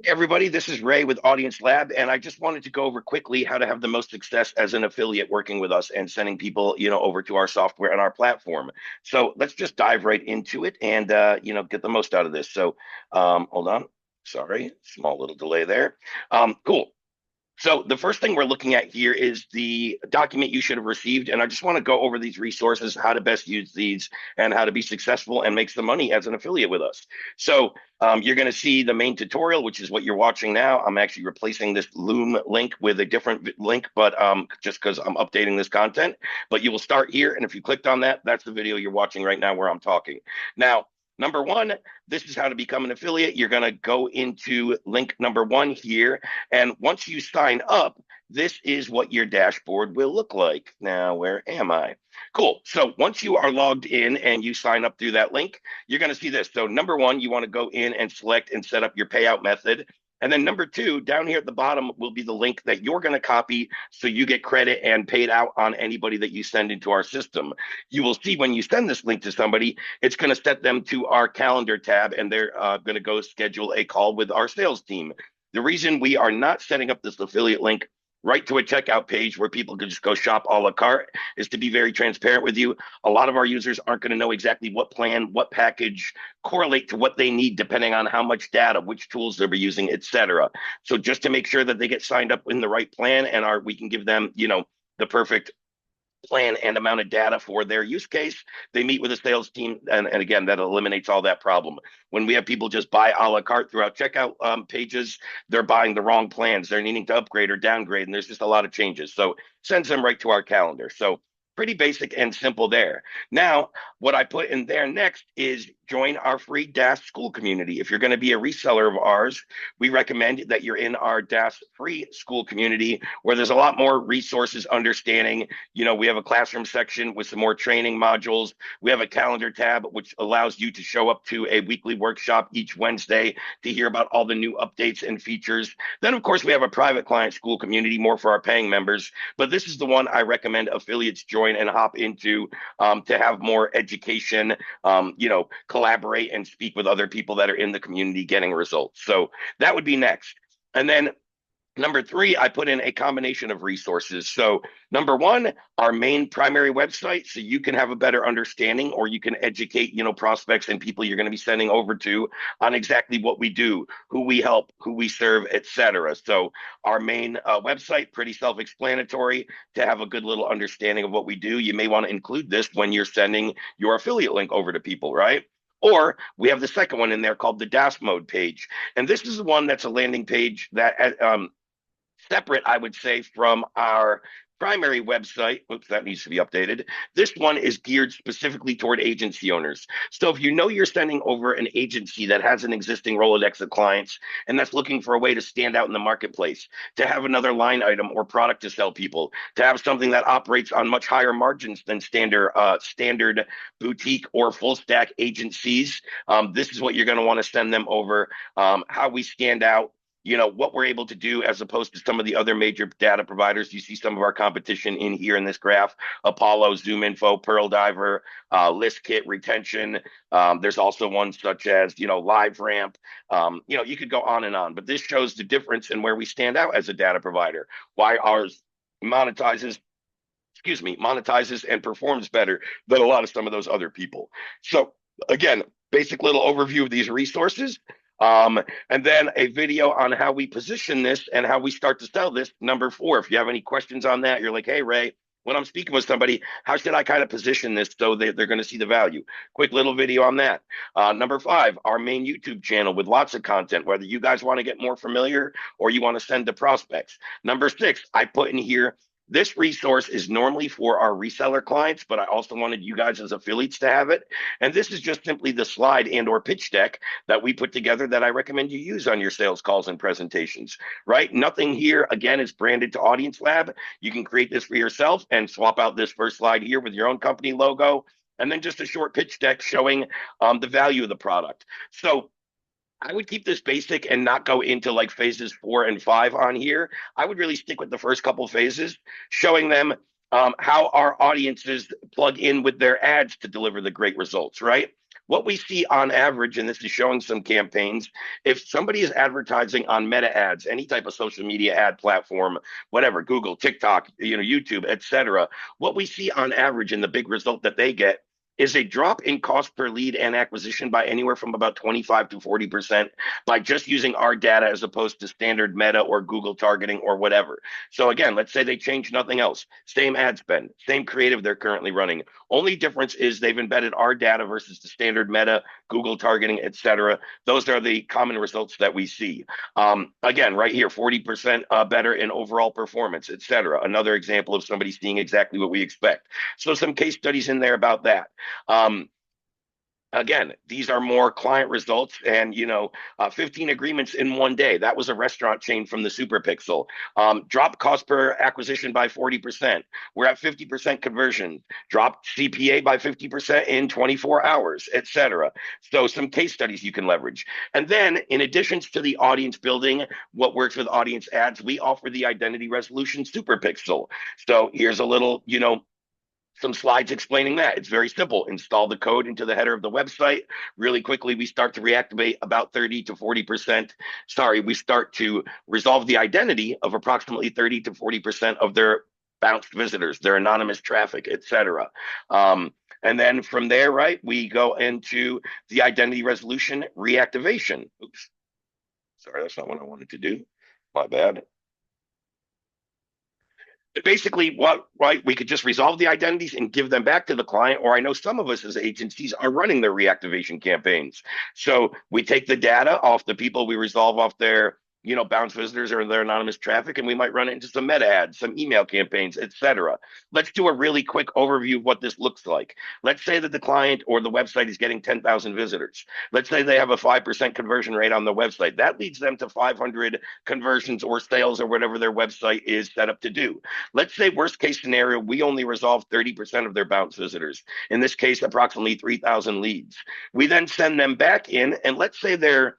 Everybody, this is Ray with Audience Lab, and I just wanted to go over quickly how to have the most success as an affiliate working with us and sending people, over to our software and our platform. So let's just dive right into it and, get the most out of this. So, hold on. Sorry, small little delay there. Cool. So the first thing we're looking at here is the document you should have received, and I just want to go over these resources, how to best use these, and how to be successful and make some money as an affiliate with us. So you're going to see the main tutorial, which is what you're watching now. I'm actually replacing this Loom link with a different link, but just because I'm updating this content. But you will start here, and if you clicked on that, that's the video you're watching right now where I'm talking. Now, number one, this is how to become an affiliate. You're going to go into link number one here. And once you sign up, this is what your dashboard will look like. Now, where am I? Cool. So once you are logged in and you sign up through that link, you're going to see this. So number one, you want to go in and select and set up your payout method. And then number two, down here at the bottom will be the link that you're going to copy so you get credit and paid out on anybody that you send into our system. You will see when you send this link to somebody, it's going to set them to our calendar tab and they're going to go schedule a call with our sales team. The reason we are not setting up this affiliate link right to a checkout page where people can just go shop a la carte is to be very transparent with you. A lot of our users aren't going to know exactly what plan, what package correlate to what they need depending on how much data, which tools they'll be using, etc. So just to make sure that they get signed up in the right plan and we can give them, the perfect plan and amount of data for their use case. They meet with a sales team, and again, that eliminates all that problem. When we have people just buy a la carte throughout checkout pages, they're buying the wrong plans. They're needing to upgrade or downgrade, and there's just a lot of changes. So sends them right to our calendar. So pretty basic and simple there. Now, what I put in there next is join our free DAS school community. If you're going to be a reseller of ours, we recommend that you're in our DAS free school community where there's a lot more resources, understanding. We have a classroom section with some more training modules. We have a calendar tab, which allows you to show up to a weekly workshop each Wednesday to hear about all the new updates and features. Then, of course, we have a private client school community, more for our paying members. But this is the one I recommend affiliates join and hop into to have more education, collaborate and speak with other people that are in the community getting results. So that would be next. And then number three, I put in a combination of resources. So, number one, our main primary website, so you can have a better understanding or you can educate, prospects and people you're going to be sending over to on exactly what we do, who we help, who we serve, etc. So, our main website, pretty self-explanatory to have a good little understanding of what we do. You may want to include this when you're sending your affiliate link over to people, right? Or we have the second one in there called the DAS mode page. And this is the one that's a landing page that separate, I would say, from our primary website. Oops, that needs to be updated. This one is geared specifically toward agency owners. So if you know you're sending over an agency that has an existing Rolodex of clients and that's looking for a way to stand out in the marketplace, to have another line item or product to sell people, to have something that operates on much higher margins than standard boutique or full stack agencies, this is what you're going to want to send them over. How we stand out, what we're able to do as opposed to some of the other major data providers. You see some of our competition in here in this graph: Apollo, ZoomInfo, Pearl Diver, ListKit, Retention. There's also ones such as, LiveRamp. You could go on and on, but this shows the difference in where we stand out as a data provider, why ours monetizes monetizes and performs better than a lot of some of those other people. So again, basic little overview of these resources. And then a video on how we position this and how we start to sell this. Number four, if you have any questions on that, you're like, hey, Ray, when I'm speaking with somebody, how should I kind of position this so they're going to see the value? Quick little video on that. Number five, our main YouTube channel with lots of content, whether you guys want to get more familiar or you want to send to prospects. Number six, I put in here, this resource is normally for our reseller clients, but I also wanted you guys as affiliates to have it. And this is just simply the slide and or pitch deck that we put together that I recommend you use on your sales calls and presentations, right? Nothing here, again, is branded to Audience Lab. You can create this for yourself and swap out this first slide here with your own company logo, and then just a short pitch deck showing the value of the product. So I would keep this basic and not go into like phases 4 and 5 on here. I would really stick with the first couple phases, showing them how our audiences plug in with their ads to deliver the great results, right? What we see on average, and this is showing some campaigns, if somebody is advertising on Meta ads, any type of social media ad platform, whatever, Google, TikTok, YouTube, etc., what we see on average in the big result that they get is a drop in cost per lead and acquisition by anywhere from about 25 to 40% by just using our data as opposed to standard Meta or Google targeting or whatever. So again, let's say they change nothing else. Same ad spend, same creative they're currently running. Only difference is they've embedded our data versus the standard Meta, Google targeting, etc. Those are the common results that we see. Again, right here, 40% better in overall performance, etc. Another example of somebody seeing exactly what we expect. So some case studies in there about that. Um, Again, these are more client results and 15 agreements in one day. That was a restaurant chain from the Superpixel. Drop cost per acquisition by 40%. We're at 50% conversion. Drop CPA by 50% in 24 hours, etc. So some case studies you can leverage. And then in addition to the audience building, what works with audience ads, we offer the identity resolution Superpixel. So here's a little, some slides explaining that. It's very simple. Install the code into the header of the website. Really quickly, we start to reactivate about 30 to 40%. Sorry, we start to resolve the identity of approximately 30 to 40% of their bounced visitors, their anonymous traffic, etc. And then from there, right, we go into the identity resolution reactivation. Oops, sorry, that's not what I wanted to do. My bad. Basically, what right, we could just resolve the identities and give them back to the client, or I know some of us as agencies are running their reactivation campaigns. So we take the data off the people, we resolve off their bounce visitors or their anonymous traffic, and we might run it into some meta ads, some email campaigns, etc. Let's do a really quick overview of what this looks like. Let's say that the client or the website is getting 10,000 visitors. Let's say they have a 5% conversion rate on the website. That leads them to 500 conversions or sales or whatever their website is set up to do. Let's say worst case scenario, we only resolve 30% of their bounce visitors. In this case, approximately 3,000 leads. We then send them back in, and let's say they're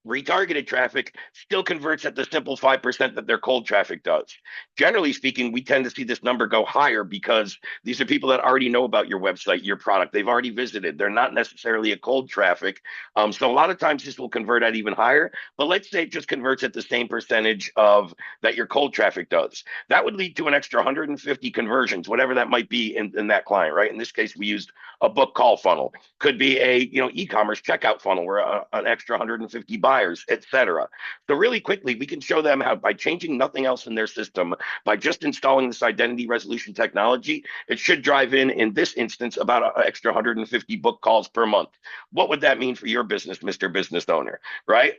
retargeted traffic still converts at the simple 5% that their cold traffic does. Generally speaking, we tend to see this number go higher because these are people that already know about your website, your product. They've already visited. They're not necessarily a cold traffic. So a lot of times this will convert at even higher, but let's say it just converts at the same percentage of that your cold traffic does. That would lead to an extra 150 conversions, whatever that might be in that client, right? In this case, we used a book call funnel. Could be a e-commerce checkout funnel where an extra 150 buyers, etc. So really quickly, we can show them how by changing nothing else in their system, by just installing this identity resolution technology, it should drive in this instance, about an extra 150 book calls per month. What would that mean for your business, Mr. Business Owner, right?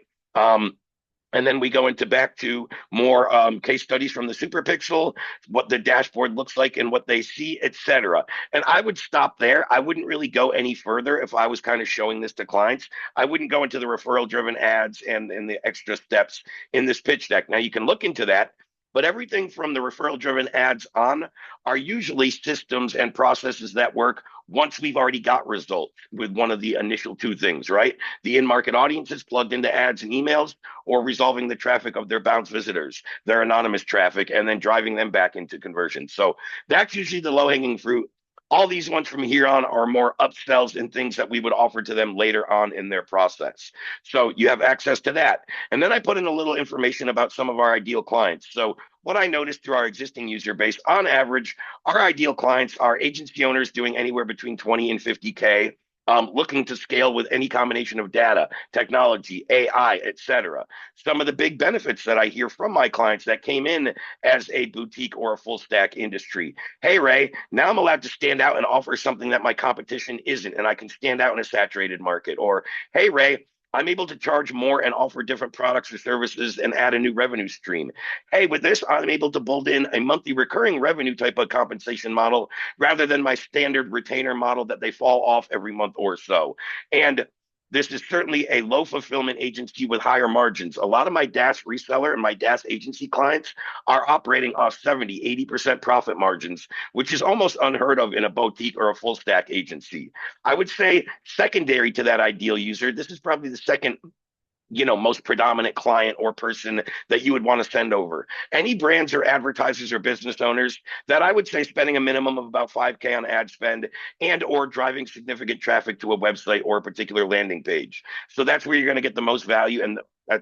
And then we go into back to more case studies from the Superpixel, what the dashboard looks like and what they see, etc. And I would stop there. I wouldn't really go any further if I was kind of showing this to clients. I wouldn't go into the referral-driven ads and the extra steps in this pitch deck. Now, you can look into that, but everything from the referral-driven ads on are usually systems and processes that work once we've already got results with one of the initial two things, right? The in-market audiences plugged into ads and emails, or resolving the traffic of their bounce visitors, their anonymous traffic, and then driving them back into conversion. So that's usually the low-hanging fruit. All these ones from here on are more upsells and things that we would offer to them later on in their process. So you have access to that. And then I put in a little information about some of our ideal clients. So what I noticed through our existing user base, on average, our ideal clients are agency owners doing anywhere between 20 and 50K, looking to scale with any combination of data, technology, AI, etc. Some of the big benefits that I hear from my clients that came in as a boutique or a full stack industry. Hey, Ray, now I'm allowed to stand out and offer something that my competition isn't, and I can stand out in a saturated market. Or, hey, Ray, I'm able to charge more and offer different products or services and add a new revenue stream. Hey, with this, I'm able to build in a monthly recurring revenue type of compensation model rather than my standard retainer model that they fall off every month or so. And this is certainly a low fulfillment agency with higher margins. A lot of my DaaS reseller and my DaaS agency clients are operating off 70, 80% profit margins, which is almost unheard of in a boutique or a full stack agency. I would say secondary to that ideal user, this is probably the second most predominant client or person that you would want to send over. Any brands or advertisers or business owners that I would say spending a minimum of about 5K on ad spend and or driving significant traffic to a website or a particular landing page. So that's where you're going to get the most value, and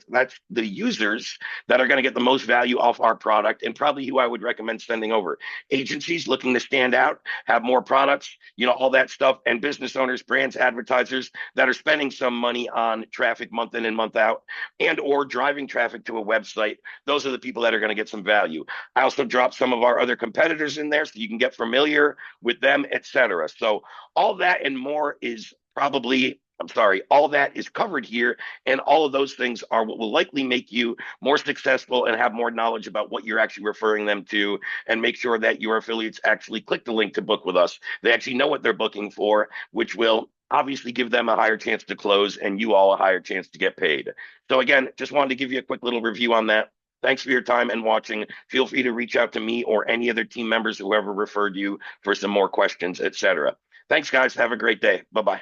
that's the users that are going to get the most value off our product, and probably who I would recommend sending over. Agencies looking to stand out, have more products, all that stuff, and business owners, brands, advertisers that are spending some money on traffic month in and month out, and or driving traffic to a website. Those are the people that are going to get some value. I also dropped some of our other competitors in there so you can get familiar with them, etc. So all that and more is probably, I'm sorry, all that is covered here. And all of those things are what will likely make you more successful and have more knowledge about what you're actually referring them to, and make sure that your affiliates actually click the link to book with us. They actually know what they're booking for, which will obviously give them a higher chance to close and you all a higher chance to get paid. So again, just wanted to give you a quick little review on that. Thanks for your time and watching. Feel free to reach out to me or any other team members, whoever referred you, for some more questions, etc. Thanks, guys. Have a great day. Bye-bye.